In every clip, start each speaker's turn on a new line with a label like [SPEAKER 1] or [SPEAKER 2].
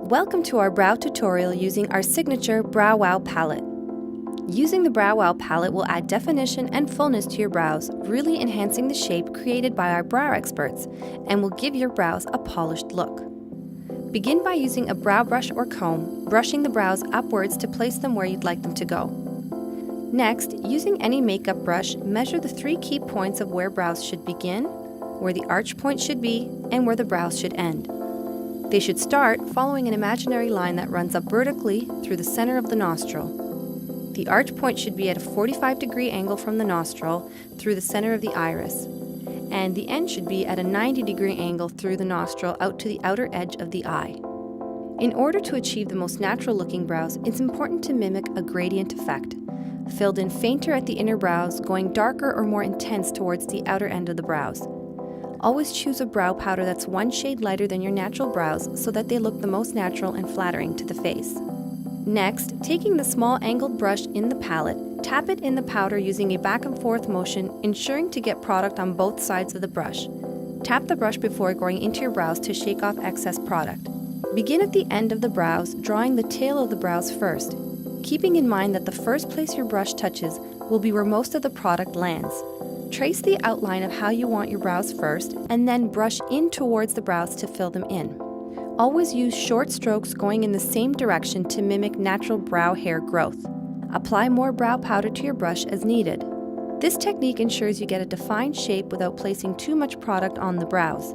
[SPEAKER 1] Welcome to our brow tutorial using our signature browWOW palette. Using the browWOW palette will add definition and fullness to your brows, really enhancing the shape created by our brow experts, and will give your brows a polished look. Begin by using a brow brush or comb, brushing the brows upwards to place them where you'd like them to go. Next, using any makeup brush, measure the 3 key points of where brows should begin, where the arch point should be, and where the brows should end. They should start following an imaginary line that runs up vertically through the center of the nostril. The arch point should be at a 45-degree angle from the nostril through the center of the iris, and the end should be at a 90-degree angle through the nostril out to the outer edge of the eye. In order to achieve the most natural-looking brows, it's important to mimic a gradient effect, filled in fainter at the inner brows, going darker or more intense towards the outer end of the brows. Always choose a brow powder that's 1 shade lighter than your natural brows so that they look the most natural and flattering to the face. Next, taking the small angled brush in the palette, tap it in the powder using a back and forth motion, ensuring to get product on both sides of the brush. Tap the brush before going into your brows to shake off excess product. Begin at the end of the brows, drawing the tail of the brows first, keeping in mind that the first place your brush touches will be where most of the product lands. Trace the outline of how you want your brows first, and then brush in towards the brows to fill them in. Always use short strokes going in the same direction to mimic natural brow hair growth. Apply more brow powder to your brush as needed. This technique ensures you get a defined shape without placing too much product on the brows.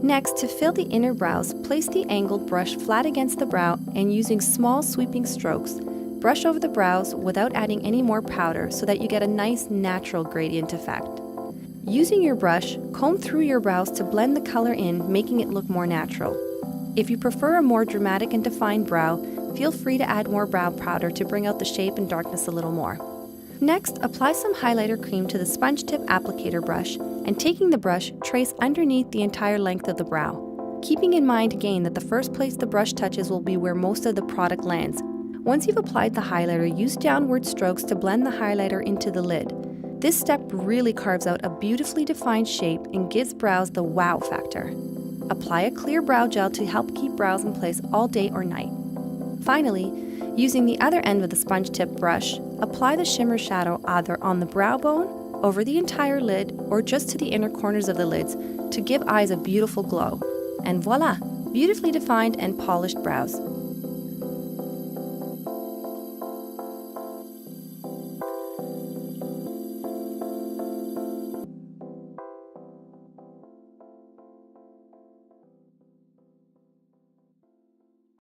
[SPEAKER 1] Next, to fill the inner brows, place the angled brush flat against the brow and using small sweeping strokes, brush over the brows without adding any more powder so that you get a nice natural gradient effect. Using your brush, comb through your brows to blend the color in, making it look more natural. If you prefer a more dramatic and defined brow, feel free to add more brow powder to bring out the shape and darkness a little more. Next, apply some highlighter cream to the sponge tip applicator brush, and taking the brush, trace underneath the entire length of the brow. Keeping in mind again that the first place the brush touches will be where most of the product lands. Once you've applied the highlighter, use downward strokes to blend the highlighter into the lid. This step really carves out a beautifully defined shape and gives brows the wow factor. Apply a clear brow gel to help keep brows in place all day or night. Finally, using the other end of the sponge tip brush, apply the shimmer shadow either on the brow bone, over the entire lid, or just to the inner corners of the lids to give eyes a beautiful glow. And voila! Beautifully defined and polished brows.